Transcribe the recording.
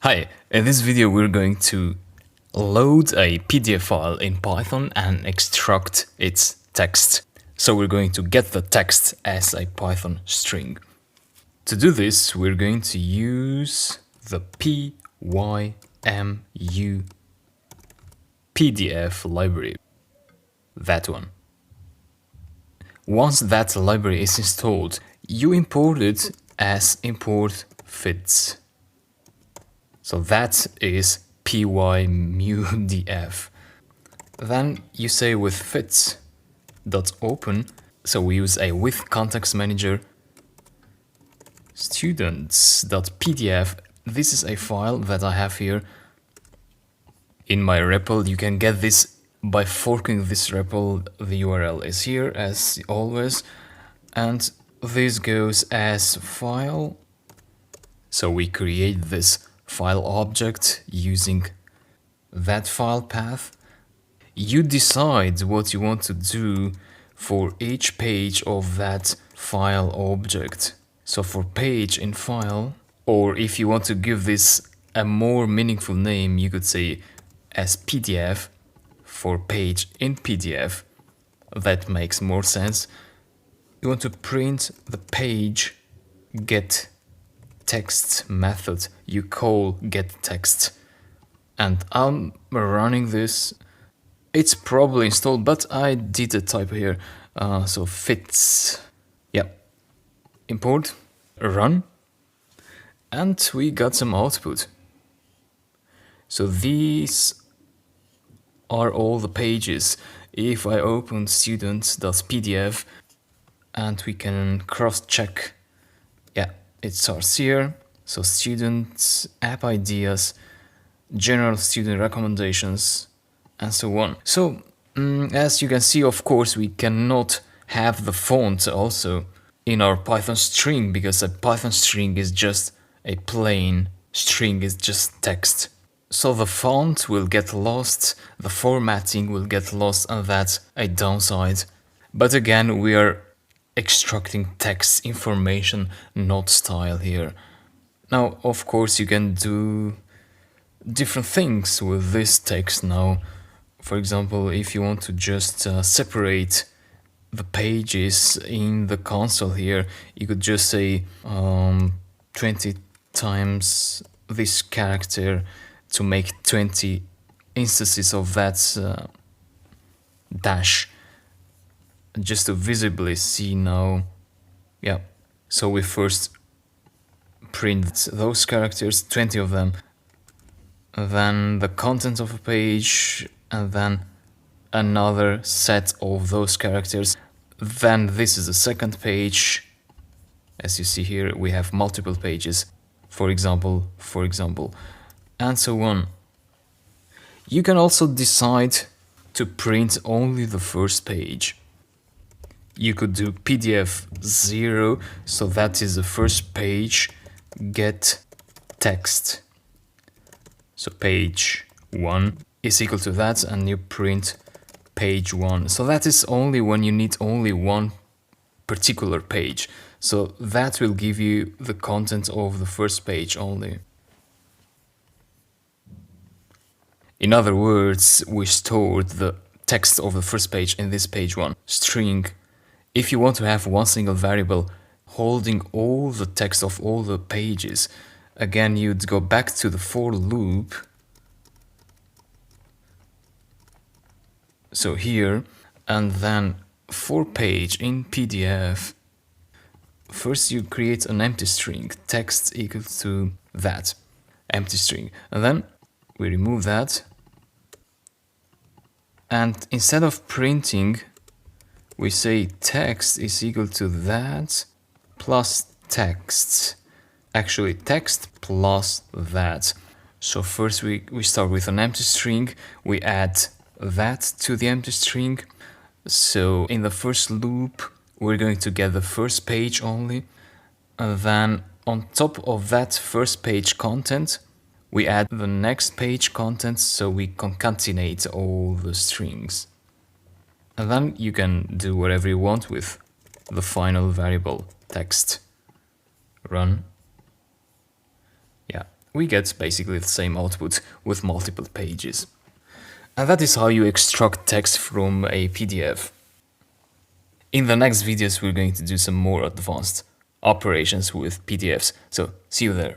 Hi, in this video we're going to load a PDF file in Python and extract its text. So we're going to get the text as a Python string. To do this, we're going to use the pymu PDF library, that one. Once that library is installed, you import it as import fits. So that is pymudf. Then you say with fits.open, so we use a with context manager, students.pdf. This is a file that I have here in my REPL. You can get this by forking this REPL. The URL is here as always, and this goes as file. So we create this file object using that file path. You decide what you want to do for each page of that file object. So for page in file, or if you want to give this a more meaningful name, you could say as PDF for page in PDF. That makes more sense. You want to print the page get text method. You call get text, and I'm running this. It's probably installed, but I did a typo here. So fits, yep, import, run, and we got some output. So these are all the pages. If I open students.pdf and we can cross-check, yeah, it starts here. So students, app ideas, general student recommendations, and so on. So as you can see, of course, we cannot have the font also in our Python string, because a Python string is just a plain string, is just text. So the font will get lost, the formatting will get lost, and that's a downside. But again, we are extracting text information, not style here. Now, of course, you can do different things with this text now. For example, if you want to just separate the pages in the console here, you could just say 20 times this character to make 20 instances of that dash, just to visibly see now. Yeah, so we first print those characters, 20 of them, then the content of a page, and then another set of those characters. Then this is the second page. As you see here, we have multiple pages, for example, and so on. You can also decide to print only the first page. You could do PDF 0, so that is the first page, get text. So page 1 is equal to that, and you print page 1. So that is only when you need only one particular page. So that will give you the content of the first page only. In other words, we stored the text of the first page in this page 1 string. If you want to have one single variable holding all the text of all the pages, again, you'd go back to the for loop. So here, and then for page in PDF, first you create an empty string, text equal to that empty string, and then we remove that, and instead of printing, we say text is equal to that plus text. Actually, text plus that. So first we start with an empty string, we add that to the empty string. So in the first loop, we're going to get the first page only, and then on top of that first page content, we add the next page content, so we concatenate all the strings. And then you can do whatever you want with the final variable text. Run. Yeah, we get basically the same output with multiple pages. And that is how you extract text from a PDF. In the next videos, we're going to do some more advanced operations with PDFs, so see you there.